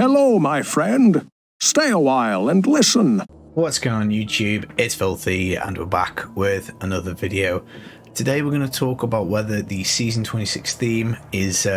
Hello, my friend. Stay a while and listen. What's going on YouTube? It's Filthy and we're back with another video. Today we're going to talk about whether the Season 26 theme is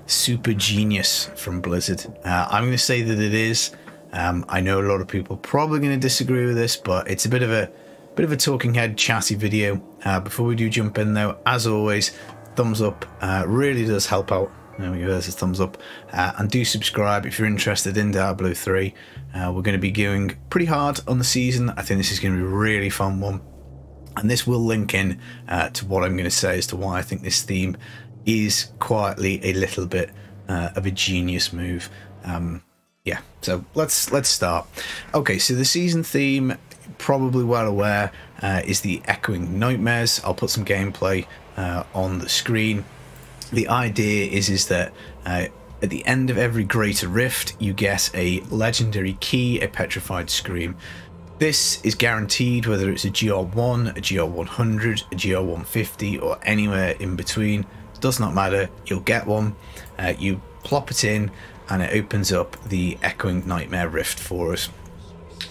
super genius from Blizzard. I'm going to say that it is. I know a lot of people are probably going to disagree with this, but it's a bit of a talking head chatty video. Before we do jump in though, as always, thumbs up really does help out. There we go, there's a thumbs up. And do subscribe if you're interested in Diablo 3. We're going to be going pretty hard on the season. I think this is going to be a really fun one. And this will link in to what I'm going to say as to why I think this theme is quietly a little bit of a genius move. Yeah, so let's start. Okay, so the season theme, probably well aware, is the Echoing Nightmares. I'll put some gameplay on the screen. The idea is that at the end of every greater rift, you get a legendary key, a petrified scream. This is guaranteed whether it's a GR1, a GR100, a GR150, or anywhere in between. Does not matter, you'll get one. You plop it in and it opens up the Echoing Nightmare Rift for us.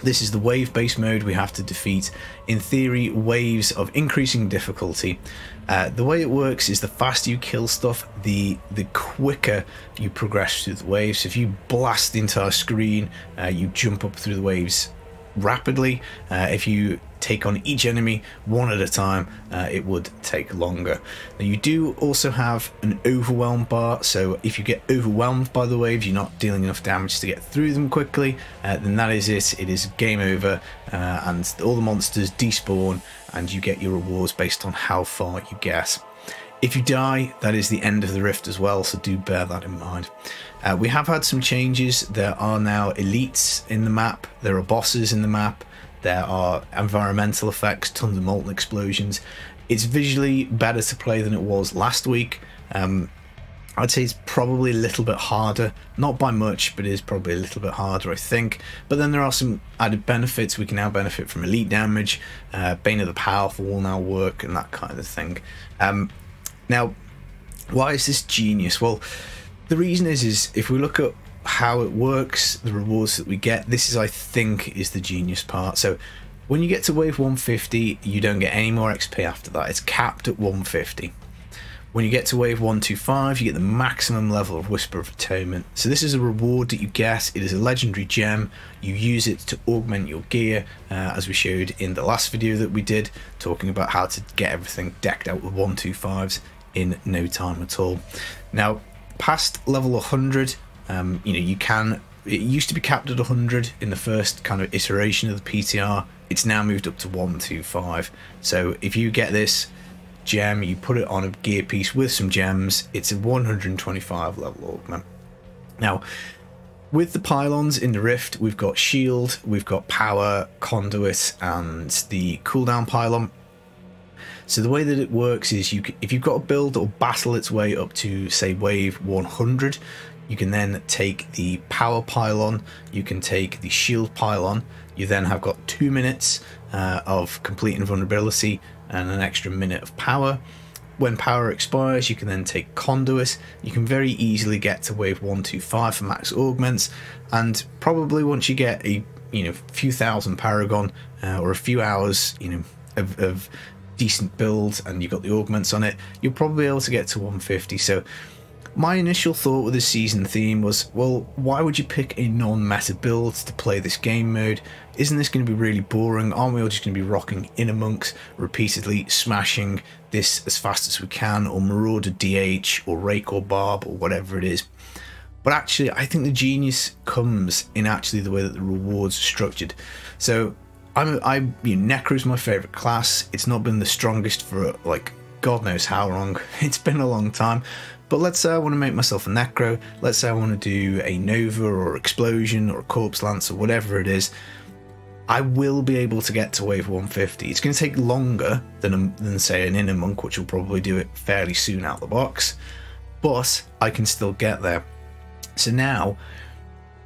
This is the wave-based mode we have to defeat. In theory, waves of increasing difficulty. The way it works is the faster you kill stuff, the quicker you progress through the waves. So if you blast the entire screen, you jump up through the waves rapidly. If you take on each enemy one at a time, it would take longer. Now you do also have an overwhelm bar, so if you get overwhelmed by the waves, you're not dealing enough damage to get through them quickly, then that is it. It is game over, and all the monsters despawn and you get your rewards based on how far you get. If you die, that is the end of the rift as well, so do bear that in mind. We have had some changes. There are now elites in the map, there are bosses in the map, there are environmental effects, tons of molten explosions. It's visually better to play than it was last week. I'd say it's probably a little bit harder, not by much, but it is probably a little bit harder, I think. But then there are some added benefits. We can now benefit from elite damage, Bane of the Powerful will now work, and that kind of thing. Now, why is this genius? Well, the reason is if we look at how it works, the rewards that we get, this is, I think, is the genius part. So when you get to wave 150, you don't get any more XP after that. It's capped at 150. When you get to wave 125, you get the maximum level of Whisper of Atonement. So this is a reward that you get. It is a legendary gem. You use it to augment your gear, as we showed in the last video that we did, talking about how to get everything decked out with 125s in no time at all. Now, past level 100, you know, you can. It used to be capped at 100 in the first kind of iteration of the PTR. It's now moved up to 125. So if you get this gem, you put it on a gear piece with some gems, it's a 125 level augment. Now, with the pylons in the rift, we've got shield, we've got power, conduit, and the cooldown pylon. So the way that it works is if you've got a build that will battle its way up to, say, wave 100, you can then take the power pylon, you can take the shield pylon, you then have got 2 minutes of complete invulnerability and an extra minute of power. When power expires, you can then take conduit. You can very easily get to wave 125 for max augments, and probably once you get a few thousand paragon or a few hours of decent build and you've got the augments on it, you'll probably be able to get to 150. So my initial thought with this season theme was, well, why would you pick a non-meta build to play this game mode? Isn't this going to be really boring? Aren't we all just going to be rocking Inner Monks, repeatedly smashing this as fast as we can, or Marauder DH, or Rake or Barb, or whatever it is? But actually, I think the genius comes in actually the way that the rewards are structured. So Necro is my favourite class. It's not been the strongest for like God knows how long. It's been a long time. But let's say I want to make myself a Necro, let's say I want to do a Nova or Explosion or a Corpse Lance or whatever it is, I will be able to get to wave 150. It's going to take longer than say an Inner Monk, which will probably do it fairly soon out the box, but I can still get there. So now,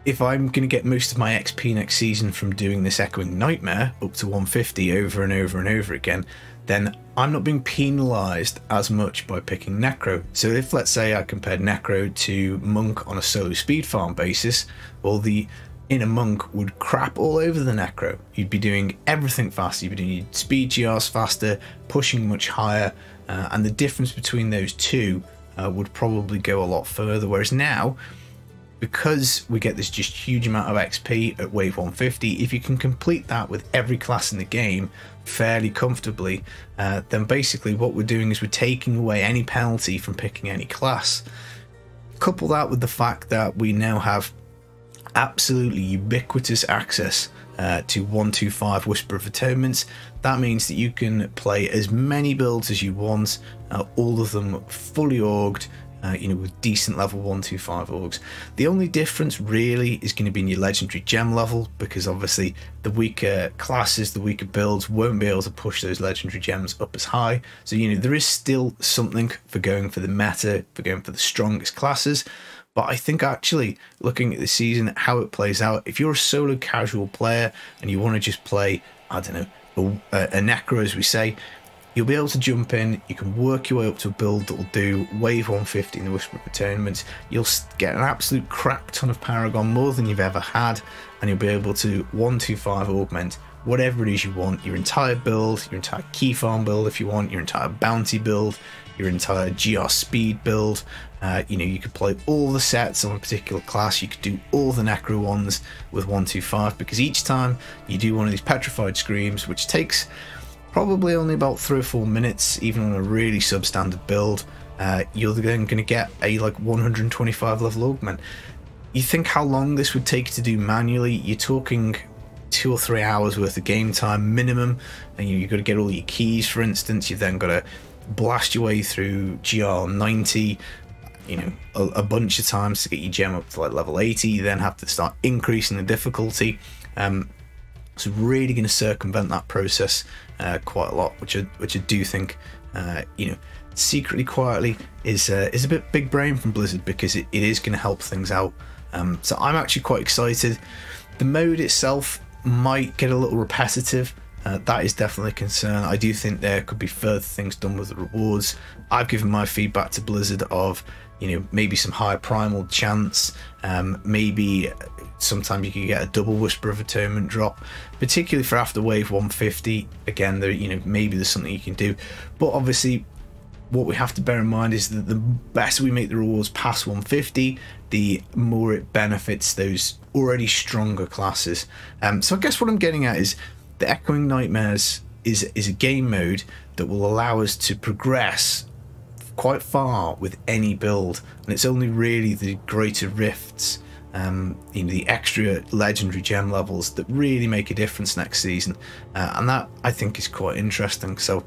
if I'm going to get most of my XP next season from doing this Echoing Nightmare up to 150 over and over and over again, then I'm not being penalised as much by picking Necro. So if, let's say, I compared Necro to Monk on a solo speed farm basis, well, the inner Monk would crap all over the Necro. You'd be doing everything faster, you'd be doing your speed GRs faster, pushing much higher, and the difference between those two would probably go a lot further. Whereas now, because we get this just huge amount of XP at wave 150, if you can complete that with every class in the game fairly comfortably, then basically what we're doing is we're taking away any penalty from picking any class. Couple that with the fact that we now have absolutely ubiquitous access to 125 Whisper of Atonements. That means that you can play as many builds as you want, all of them fully orged, you know, with decent level 125 orgs. The only difference really is going to be in your legendary gem level, because obviously the weaker classes, the weaker builds won't be able to push those legendary gems up as high. So, you know, there is still something for going for the meta, for going for the strongest classes. But I think actually, looking at the season, how it plays out, if you're a solo casual player and you want to just play, I don't know, a Necro, as we say, you'll be able to jump in, you can work your way up to a build that will do wave 150 in the Whisper of Atonements. You'll get an absolute crap ton of Paragon, more than you've ever had, and you'll be able to 125 augment whatever it is you want, your entire build, your entire key farm build if you want, your entire bounty build, your entire GR speed build. You know, you could play all the sets on a particular class, you could do all the Necro ones with 125, because each time you do one of these Petrified Screams, which takes probably only about 3 or 4 minutes, even on a really substandard build, you're then going to get a like 125 level augment. You think how long this would take to do manually, you're talking 2 or 3 hours worth of game time minimum, and you've got to get all your keys, for instance. You've then got to blast your way through GR 90, you know, a bunch of times to get your gem up to like level 80. You then have to start increasing the difficulty. So really going to circumvent that process quite a lot, which I do think, you know, secretly, quietly is a bit big brain from Blizzard, because it is going to help things out. So I'm actually quite excited. The mode itself might get a little repetitive. That is definitely a concern. I do think there could be further things done with the rewards. I've given my feedback to Blizzard of, you know, maybe some high primal chance, maybe sometimes you could get a double Whisper of Atonement drop, particularly for after wave 150. Again, there, you know, maybe there's something you can do, but obviously what we have to bear in mind is that the better we make the rewards past 150, the more it benefits those already stronger classes. So I guess what I'm getting at is the Echoing Nightmares is a game mode that will allow us to progress quite far with any build, and it's only really the greater rifts, you know, the extra legendary gem levels that really make a difference next season, and that I think is quite interesting. So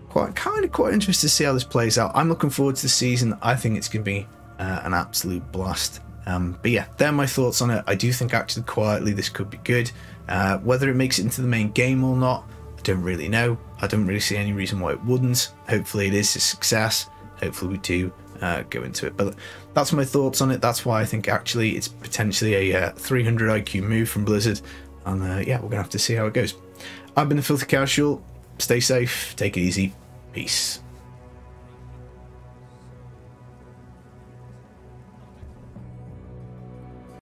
quite interested to see how this plays out. I'm looking forward to the season. I think it's going to be an absolute blast. But yeah, they're my thoughts on it. I do think actually quietly this could be good. Whether it makes it into the main game or not, I don't really know. I don't really see any reason why it wouldn't. Hopefully it is a success. Hopefully we do go into it. But that's my thoughts on it. That's why I think actually it's potentially a 300 IQ move from Blizzard. And yeah, we're going to have to see how it goes. I've been the Filthy Casual. Stay safe. Take it easy. Peace.